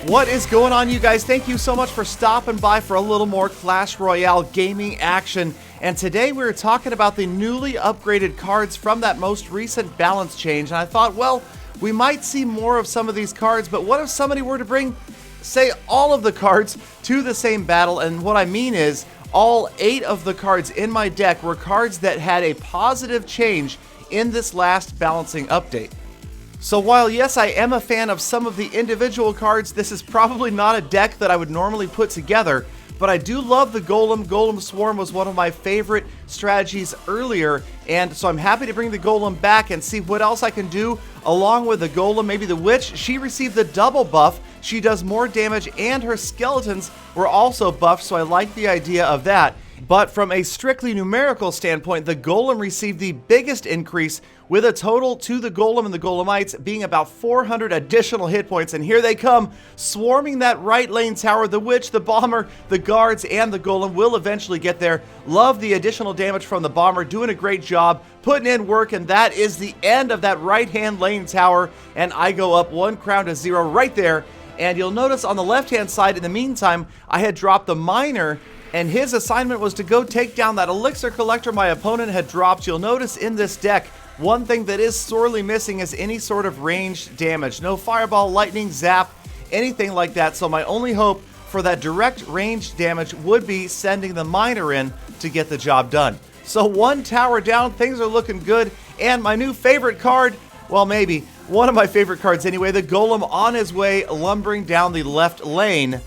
What is going on, you guys? Thank you so much for stopping by for a little more Clash Royale gaming action. And today we're talking about the newly upgraded cards from that most recent balance change. And I thought, well, we might see more of some of these cards, but what if somebody were to bring, say, all of the cards to the same battle? And what I mean is, all 8 of the cards in my deck were cards that had a positive change in this last balancing update. So while yes, I am a fan of some of the individual cards, this is probably not a deck that I would normally put together, but I do love the Golem. Golem Swarm was one of my favorite strategies earlier, and so I'm happy to bring the Golem back and see what else I can do along with the Golem. Maybe the Witch, she received the double buff. She does more damage, and her skeletons were also buffed, so I like the idea of that. But from a strictly numerical standpoint, the Golem received the biggest increase, with a total to the Golem and the Golemites being about 400 additional hit points. And here they come, swarming that right lane tower. The Witch, the Bomber, the Guards, and the Golem will eventually get there. Love the additional damage from the Bomber, doing a great job, putting in work, and that is the end of that right-hand lane tower. And I go up 1 crown to 0 right there. And you'll notice on the left-hand side, in the meantime, I had dropped the Miner, and his assignment was to go take down that elixir collector my opponent had dropped. You'll notice in this deck, one thing that is sorely missing is any sort of ranged damage. No fireball, lightning, zap, anything like that. So my only hope for that direct ranged damage would be sending the Miner in to get the job done. So 1 tower down, things are looking good, and my new favorite card, well, maybe one of my favorite cards anyway, the Golem on his way, lumbering down the left lane.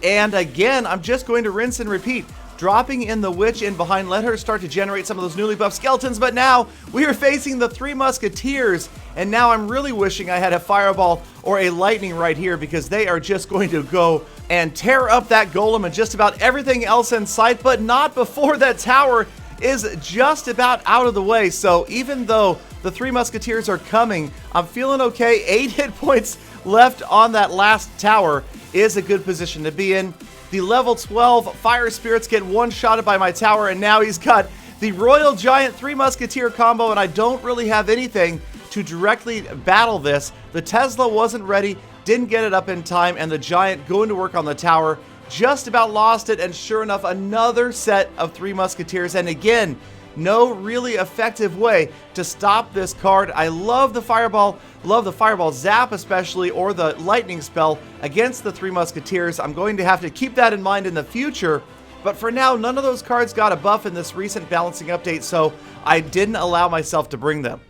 And again, I'm just going to rinse and repeat, dropping in the Witch in behind, let her start to generate some of those newly buffed skeletons. But now we are facing the 3 Musketeers, and now I'm really wishing I had a fireball or a lightning right here, because they are just going to go and tear up that Golem and just about everything else in sight, but not before that tower is just about out of the way. So even though the 3 Musketeers are coming, I'm feeling okay. 8 hit points left on that last tower is a good position to be in. The level 12 Fire Spirits get one-shotted by my tower, and now he's got the Royal Giant 3 Musketeer combo, and I don't really have anything to directly battle this. The Tesla wasn't ready, didn't get it up in time, and the Giant going to work on the tower just about lost it, and sure enough, another set of 3 Musketeers, and again, no really effective way to stop this card. I love the Fireball Zap especially, or the Lightning spell against the 3 Musketeers. I'm going to have to keep that in mind in the future, but for now, none of those cards got a buff in this recent balancing update, so I didn't allow myself to bring them.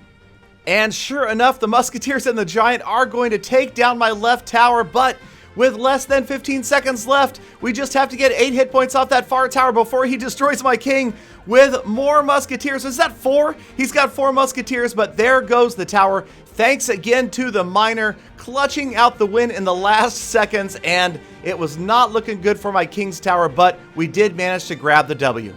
And sure enough, the Musketeers and the Giant are going to take down my left tower, but with less than 15 seconds left, we just have to get 8 hit points off that far tower before he destroys my king with more Musketeers. Is that 4? He's got 4 Musketeers, but there goes the tower. Thanks again to the Miner, clutching out the win in the last seconds, and it was not looking good for my king's tower, but we did manage to grab the W.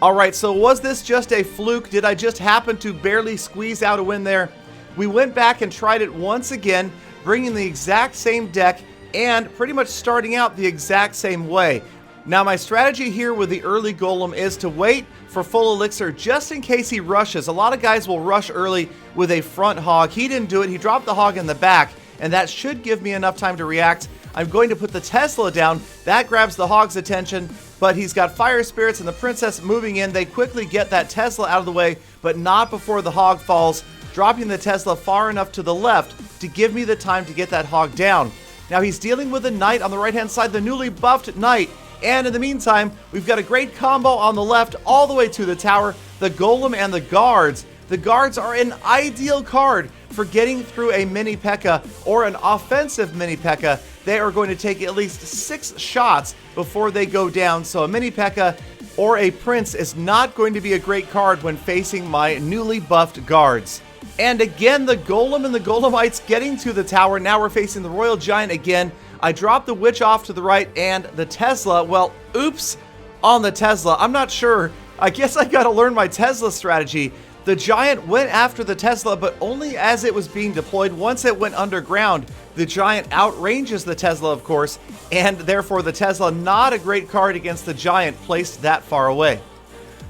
Alright, so was this just a fluke? Did I just happen to barely squeeze out a win there? We went back and tried it once again, bringing the exact same deck, and pretty much starting out the exact same way. Now my strategy here with the early Golem is to wait for full elixir just in case he rushes. A lot of guys will rush early with a front hog. He didn't do it. He dropped the hog in the back, and that should give me enough time to react. I'm going to put the Tesla down. That grabs the hog's attention, but he's got Fire Spirits and the Princess moving in. They quickly get that Tesla out of the way, but not before the hog falls, dropping the Tesla far enough to the left to give me the time to get that hog down. Now he's dealing with the Knight on the right-hand side, the newly buffed Knight. And in the meantime, we've got a great combo on the left all the way to the tower, the Golem and the Guards. The Guards are an ideal card for getting through a mini Pekka or an offensive mini Pekka. They are going to take at least 6 shots before they go down, so a mini Pekka or a Prince is not going to be a great card when facing my newly buffed Guards. And again, the Golem and the Golemites getting to the tower. Now we're facing the Royal Giant again. I dropped the Witch off to the right, and the Tesla, well, oops on the Tesla. I'm not sure. I guess I gotta learn my Tesla strategy. The Giant went after the Tesla, but only as it was being deployed. Once it went underground, the Giant outranges the Tesla, of course, and therefore the Tesla, not a great card against the Giant placed that far away.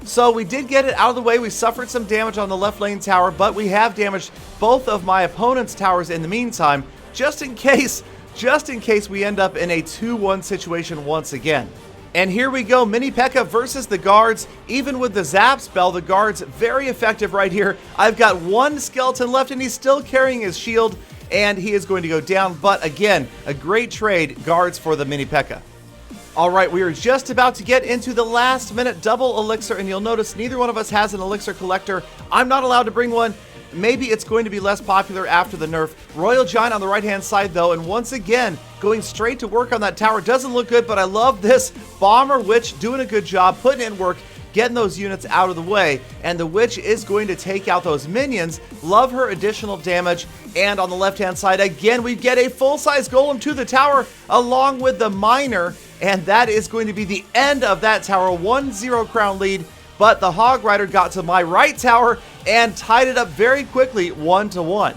So we did get it out of the way. We suffered some damage on the left lane tower, but we have damaged both of my opponent's towers in the meantime, just in case just in case we end up in a 2-1 situation once again. And here we go, Mini Pekka versus the guards. Even with the zap spell, the guards very effective right here. I've got one skeleton left and he's still carrying his shield and he is going to go down. But again, a great trade, guards for the Mini Pekka. All right, we are just about to get into the last minute double elixir, and you'll notice neither one of us has an elixir collector. I'm not allowed to bring one. Maybe it's going to be less popular after the nerf. Royal Giant on the right-hand side, though, and once again, going straight to work on that tower. Doesn't look good, but I love this. Bomber Witch doing a good job, putting in work, getting those units out of the way, and the Witch is going to take out those minions. Love her additional damage, and on the left-hand side, again, we get a full-size Golem to the tower, along with the Miner, and that is going to be the end of that tower. 1-0 crown lead, but the Hog Rider got to my right tower and tied it up very quickly, 1-1.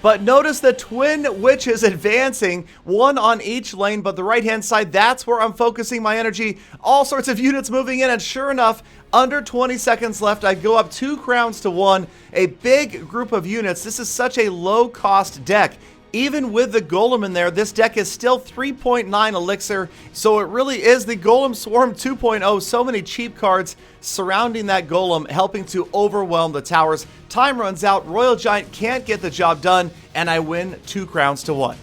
But notice the twin witches advancing, one on each lane, but the right-hand side, that's where I'm focusing my energy. All sorts of units moving in, and sure enough, under 20 seconds left, I go up 2 crowns to 1. A big group of units. This is such a low-cost deck. Even with the Golem in there, this deck is still 3.9 elixir, so it really is the Golem Swarm 2.0. So many cheap cards surrounding that Golem, helping to overwhelm the towers. Time runs out, Royal Giant can't get the job done, and I win 2 crowns to 1.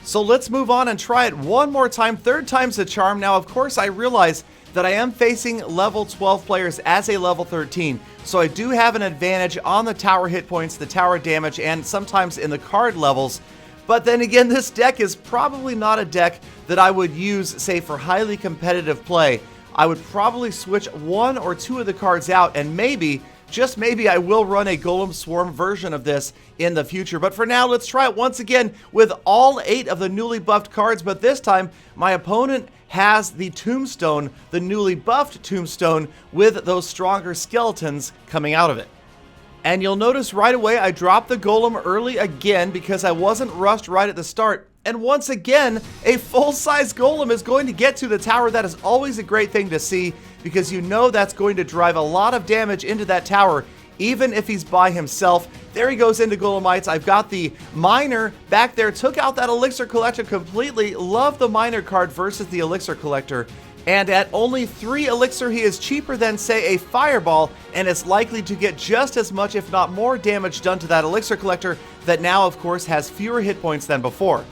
So let's move on and try it one more time. 3rd time's the charm. Now, of course, I realize that I am facing level 12 players as a level 13. So I do have an advantage on the tower hit points, the tower damage, and sometimes in the card levels. But then again, this deck is probably not a deck that I would use, say, for highly competitive play. I would probably switch 1 or 2 of the cards out, and maybe, just maybe, I will run a Golem Swarm version of this in the future. But for now, let's try it once again with all 8 of the newly buffed cards. But this time, my opponent has the Tombstone, the newly buffed Tombstone, with those stronger skeletons coming out of it. And you'll notice right away I dropped the Golem early again because I wasn't rushed right at the start. And once again, a full-size Golem is going to get to the tower. That is always a great thing to see because you know that's going to drive a lot of damage into that tower, even if he's by himself. There he goes into Golemites. I've got the Miner back there. Took out that Elixir Collector completely. Love the Miner card versus the Elixir Collector. And at only 3 Elixir, he is cheaper than, say, a Fireball, and is likely to get just as much, if not more, damage done to that Elixir Collector that now, of course, has fewer hit points than before.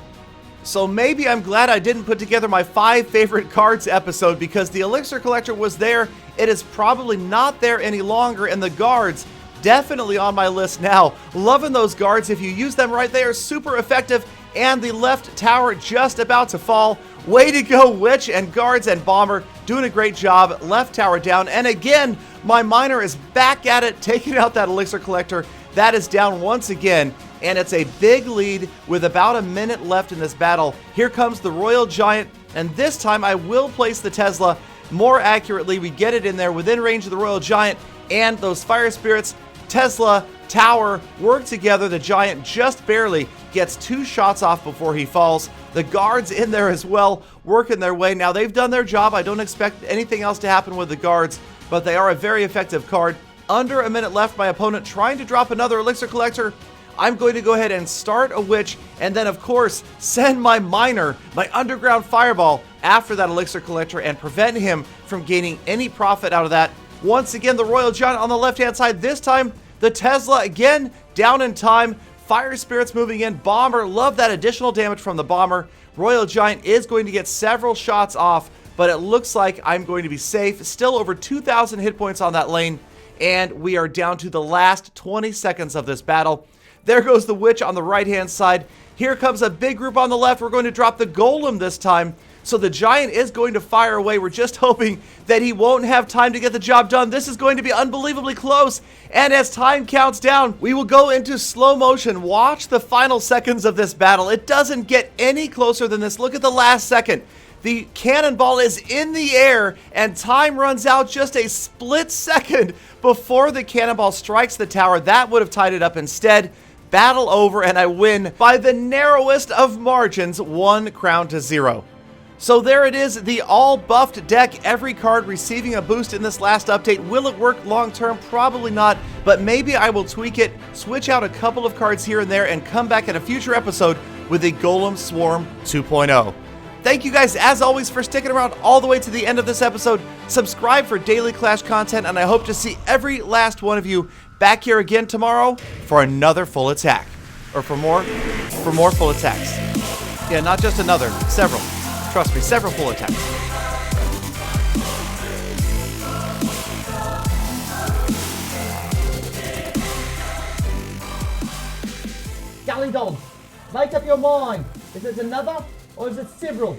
So maybe I'm glad I didn't put together my 5 favorite cards episode because the Elixir Collector was there. It is probably not there any longer, and the guards definitely on my list now. Loving those guards. If you use them right, they are super effective. And the left tower just about to fall. Way to go, Witch and guards and Bomber. Doing a great job. Left tower down. And again, my Miner is back at it, taking out that Elixir Collector. That is down once again. And it's a big lead with about a minute left in this battle. Here comes the Royal Giant. And this time I will place the Tesla more accurately. We get it in there within range of the Royal Giant. And those Fire Spirits, Tesla, Tower work together. The Giant just barely gets 2 shots off before he falls. The guards in there as well, working their way. Now, they've done their job. I don't expect anything else to happen with the guards, but they are a very effective card. Under a minute left, my opponent trying to drop another Elixir Collector. I'm going to go ahead and start a Witch, and then, of course, send my Miner, my Underground Fireball, after that Elixir Collector and prevent him from gaining any profit out of that. Once again, the Royal Giant on the left-hand side. This time, the Tesla again down in time. Fire Spirits moving in. Bomber, love that additional damage from the Bomber. Royal Giant is going to get several shots off, but it looks like I'm going to be safe. Still over 2,000 hit points on that lane, and we are down to the last 20 seconds of this battle. There goes the Witch on the right-hand side. Here comes a big group on the left. We're going to drop the Golem this time. So the Giant is going to fire away. We're just hoping that he won't have time to get the job done. This is going to be unbelievably close. And as time counts down, we will go into slow motion. Watch the final seconds of this battle. It doesn't get any closer than this. Look at the last second. The cannonball is in the air, and time runs out just a split second before the cannonball strikes the tower. That would have tied it up instead. Battle over, and I win by the narrowest of margins, 1 crown to 0. So there it is, the all-buffed deck, every card receiving a boost in this last update. Will it work long-term? Probably not, but maybe I will tweak it, switch out a couple of cards here and there, and come back in a future episode with the Golem Swarm 2.0. Thank you guys, as always, for sticking around all the way to the end of this episode. Subscribe for daily Clash content, and I hope to see every last one of you back here again tomorrow for another full attack. Or for more full attacks. Yeah, not just another, several. Trust me, several full attacks. Galadon, make up your mind. Is it another or is it several?